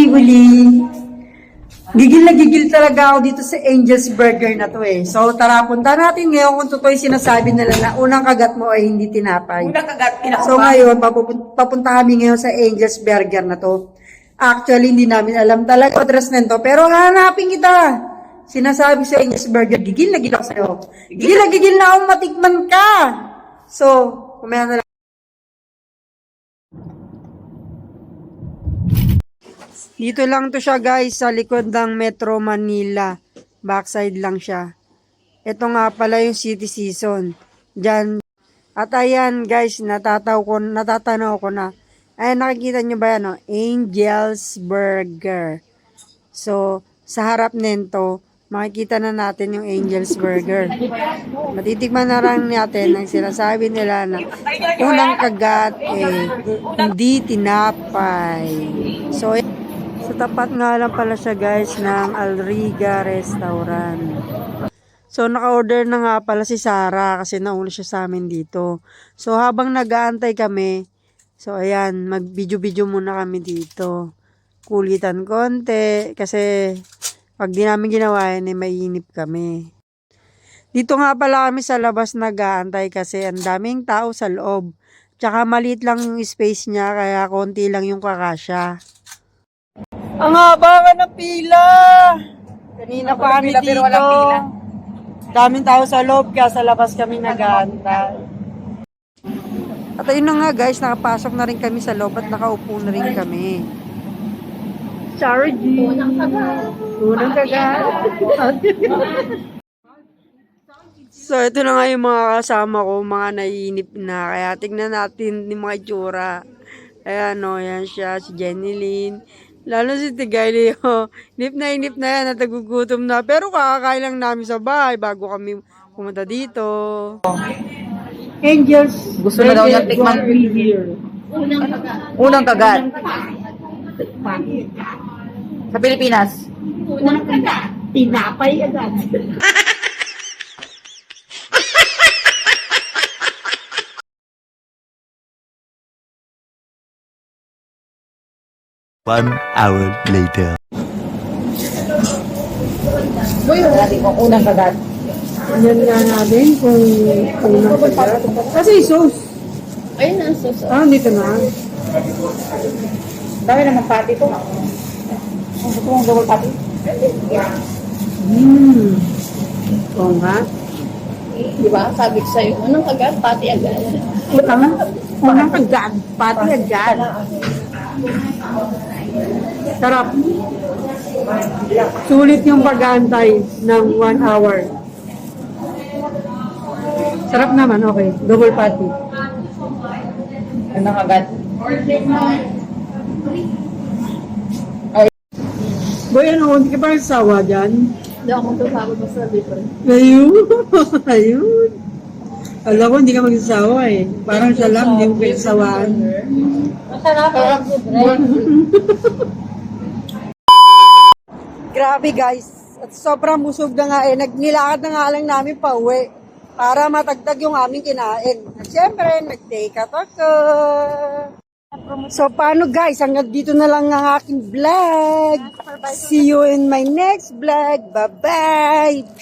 Muli. Gigil na gigil talaga ako dito sa Angel's Burger na to eh. So tara, punta natin ngayon kung totoo yung sinasabi nila na unang kagat mo ay hindi tinapay. Unang kagat, So ngayon, papunta kami ngayon sa Angel's Burger na to. Actually, hindi namin alam talaga address nito, pero hanapin kita. Sinasabi sa Angel's Burger, gigil na gigil ako sa'yo. Gigil na akong matikman ka. So, kumaya na lang. Dito lang to siya guys, sa likod ng Metro Manila. Backside lang siya. Ito nga pala yung City Season. Diyan. At ayan guys, natatanaw ko na. Ayan, nakikita nyo ba yan? No? Angel's Burger. So, sa harap nito, makikita na natin yung Angel's Burger. Matitikman na lang natin ang sinasabi nila na unang kagat hindi tinapay. So, sa tapat nga lang pala siya guys ng Alriga Restaurant. So naka-order na nga pala si Sarah kasi nauna siya sa amin dito. So habang nag-aantay kami, so ayan, mag-video-video muna kami dito. Kulitan konti kasi pag di namin ginawa yan, mainip kami. Dito nga pala kami sa labas nag-aantay kasi ang daming tao sa loob. Tsaka maliit lang yung space niya kaya konti lang yung kakasya. Ang haba nga ng pila. Kanina pa kami dito. Daming tao sa loob kaya sa labas kami nag-aantay. At ayun na nga guys, nakapasok na rin kami sa loob at nakaupo na rin kami. Sorry, G. Unang kagat. So ito na nga yung mga kasama ko, mga naiinip na. Kaya tignan natin yung mga itsura. Ayan o, yan siya, si Jenny Lynn. Lalo si Tigay Leo. Inip na yan at nagugutom na. Pero kakakain lang namin sa bahay bago kami pumunta dito. Angels. Gusto na daw niya tikman. Unang kagat. Sa Pilipinas. Unang kagat. Tinapay agad. One hour later. Natin kung unang kagat. Yan nga natin kung unang kagat. Kasi sauce. Ayun ang suso. Dito na. Dami naman pati ito. Ang gusto mong double pati? Oo nga. Di ba? Sabi ko sa'yo, unang kagat, pati agad. Unang kagat. Pati agad. Sarap. Sulit yung pag-aantay ng 1 hour. Sarap naman, okay. Double patty. Unang kagat. Boy, ano, hindi ka pa nagsawa dyan? Hindi ako magsasabi basta dito. Ayun. Ayun. Alam ko, hindi ka magsasawa eh. Parang siya lang, hindi mo kaisawaan. Masarap. Grabe guys. At sobrang busog na nga eh. Nilakad na nga lang namin pa uwi para matagdag yung aming kinain. At syempre, nag-take out ako. So paano guys? Hanggang dito na lang ang aking vlog. See you in my next vlog. Bye-bye!